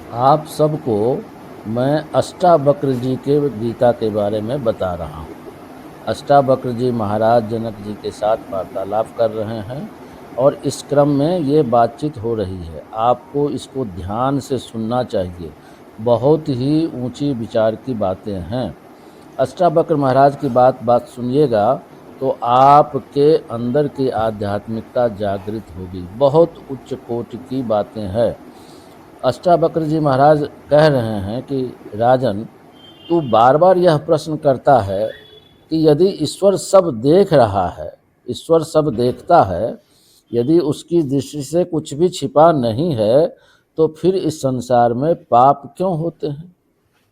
आप सबको मैं अष्टावक्र जी के गीता के बारे में बता रहा हूँ। अष्टावक्र जी महाराज जनक जी के साथ वार्तालाप कर रहे हैं और इस क्रम में ये बातचीत हो रही है। आपको इसको ध्यान से सुनना चाहिए। बहुत ही ऊंची विचार की बातें हैं। अष्टावक्र महाराज की बात सुनिएगा तो आपके अंदर की आध्यात्मिकता जागृत होगी। बहुत उच्च कोटि की बातें हैं। अष्टावक्र जी महाराज कह रहे हैं कि राजन, तू बार बार यह प्रश्न करता है कि यदि ईश्वर सब देख रहा है, ईश्वर सब देखता है, यदि उसकी दृष्टि से कुछ भी छिपा नहीं है, तो फिर इस संसार में पाप क्यों होते हैं?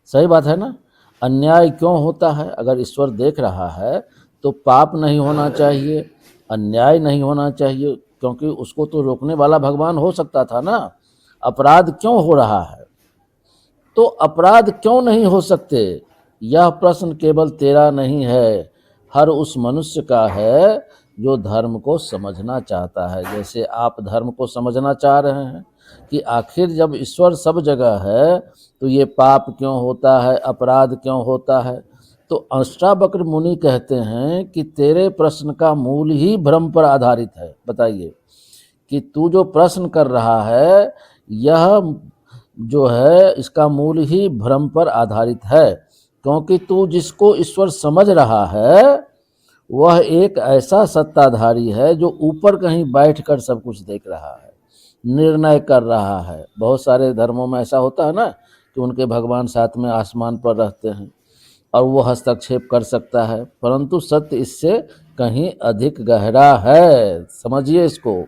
सही बात है ना? अन्याय क्यों होता है? अगर ईश्वर देख रहा है तो पाप नहीं होना चाहिए, अन्याय नहीं होना चाहिए, क्योंकि उसको तो रोकने वाला भगवान हो सकता था ना। अपराध क्यों हो रहा है? तो अपराध क्यों नहीं हो सकते? यह प्रश्न केवल तेरा नहीं है, हर उस मनुष्य का है जो धर्म को समझना चाहता है। जैसे आप धर्म को समझना चाह रहे हैं कि आखिर जब ईश्वर सब जगह है तो ये पाप क्यों होता है, अपराध क्यों होता है। तो अष्टावक्र मुनि कहते हैं कि तेरे प्रश्न का मूल ही भ्रम पर आधारित है। बताइए कि तू जो प्रश्न कर रहा है, यह जो है इसका मूल ही भ्रम पर आधारित है। क्योंकि तू जिसको ईश्वर समझ रहा है वह एक ऐसा सत्ताधारी है जो ऊपर कहीं बैठकर सब कुछ देख रहा है, निर्णय कर रहा है। बहुत सारे धर्मों में ऐसा होता है ना कि उनके भगवान साथ में आसमान पर रहते हैं और वो हस्तक्षेप कर सकता है, परंतु सत्य इससे कहीं अधिक गहरा है। समझिए इसको।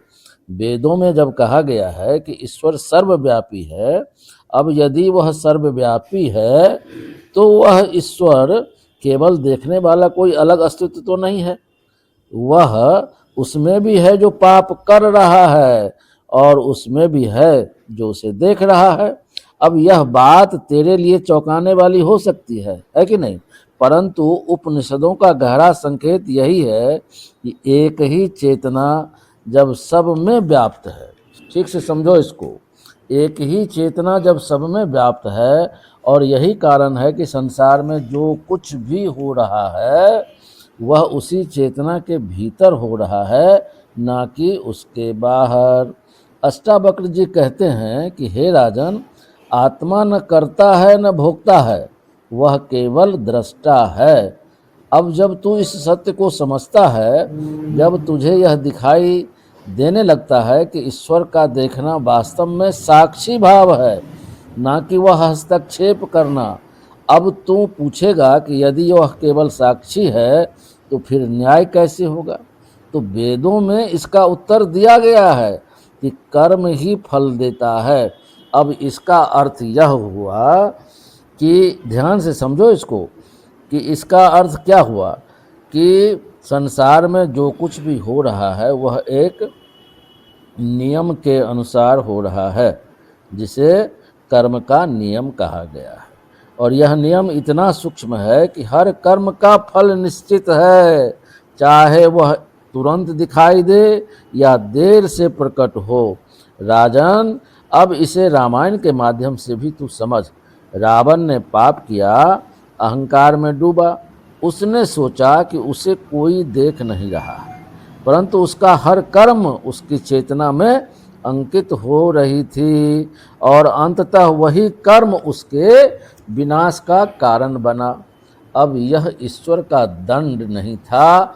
वेदों में जब कहा गया है कि ईश्वर सर्वव्यापी है, अब यदि वह सर्वव्यापी है तो वह ईश्वर केवल देखने वाला कोई अलग अस्तित्व तो नहीं है। वह उसमें भी है जो पाप कर रहा है और उसमें भी है जो उसे देख रहा है। अब यह बात तेरे लिए चौंकाने वाली हो सकती है कि नहीं? परंतु उपनिषदों का गहरा संकेत यही है कि एक ही चेतना जब सब में व्याप्त है, ठीक से समझो इसको, एक ही चेतना जब सब में व्याप्त है, और यही कारण है कि संसार में जो कुछ भी हो रहा है वह उसी चेतना के भीतर हो रहा है, ना कि उसके बाहर। अष्टावक्र जी कहते हैं कि हे राजन, आत्मा न करता है न भोगता है, वह केवल दृष्टा है। अब जब तू इस सत्य को समझता है, जब तुझे यह दिखाई देने लगता है कि ईश्वर का देखना वास्तव में साक्षी भाव है, ना कि वह हस्तक्षेप करना, अब तू पूछेगा कि यदि वह केवल साक्षी है तो फिर न्याय कैसे होगा? तो वेदों में इसका उत्तर दिया गया है कि कर्म ही फल देता है। अब इसका अर्थ यह हुआ कि ध्यान से समझो इसको, कि इसका अर्थ क्या हुआ कि संसार में जो कुछ भी हो रहा है वह एक नियम के अनुसार हो रहा है, जिसे कर्म का नियम कहा गया है। और यह नियम इतना सूक्ष्म है कि हर कर्म का फल निश्चित है, चाहे वह तुरंत दिखाई दे या देर से प्रकट हो। राजन, अब इसे रामायण के माध्यम से भी तू समझ। रावण ने पाप किया, अहंकार में डूबा। उसने सोचा कि उसे कोई देख नहीं रहा है, परंतु उसका हर कर्म उसकी चेतना में अंकित हो रही थी और अंततः वही कर्म उसके विनाश का कारण बना। अब यह ईश्वर का दंड नहीं था,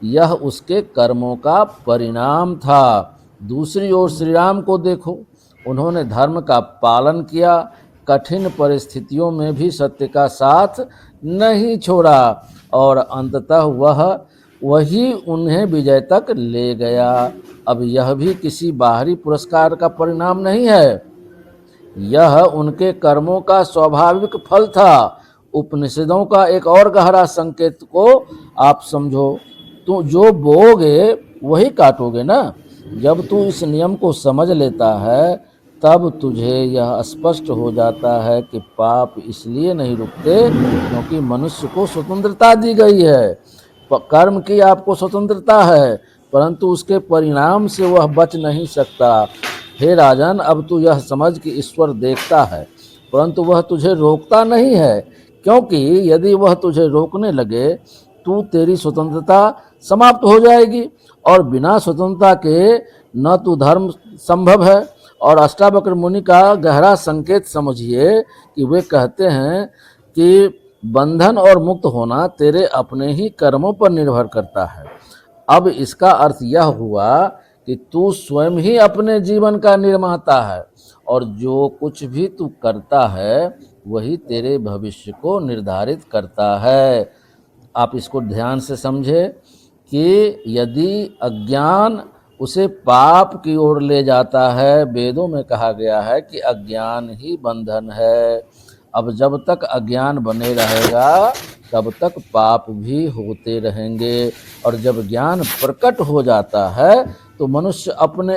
यह उसके कर्मों का परिणाम था। दूसरी ओर श्री राम को देखो, उन्होंने धर्म का पालन किया, कठिन परिस्थितियों में भी सत्य का साथ नहीं छोड़ा और अंततः वही उन्हें विजय तक ले गया। अब यह भी किसी बाहरी पुरस्कार का परिणाम नहीं है, यह उनके कर्मों का स्वाभाविक फल था। उपनिषदों का एक और गहरा संकेत को आप समझो, तू जो बोओगे वही काटोगे ना। जब तू इस नियम को समझ लेता है तब तुझे यह स्पष्ट हो जाता है कि पाप इसलिए नहीं रुकते क्योंकि मनुष्य को स्वतंत्रता दी गई है। कर्म की आपको स्वतंत्रता है, परंतु उसके परिणाम से वह बच नहीं सकता। हे राजन, अब तू यह समझ कि ईश्वर देखता है, परंतु वह तुझे रोकता नहीं है, क्योंकि यदि वह तुझे रोकने लगे तो तेरी स्वतंत्रता समाप्त हो जाएगी, और बिना स्वतंत्रता के न तो धर्म संभव है। और अष्टावक्र मुनि का गहरा संकेत समझिए कि वे कहते हैं कि बंधन और मुक्त होना तेरे अपने ही कर्मों पर निर्भर करता है। अब इसका अर्थ यह हुआ कि तू स्वयं ही अपने जीवन का निर्माता है, और जो कुछ भी तू करता है वही तेरे भविष्य को निर्धारित करता है। आप इसको ध्यान से समझे कि यदि अज्ञान उसे पाप की ओर ले जाता है, वेदों में कहा गया है कि अज्ञान ही बंधन है। अब जब तक अज्ञान बने रहेगा तब तक पाप भी होते रहेंगे, और जब ज्ञान प्रकट हो जाता है तो मनुष्य अपने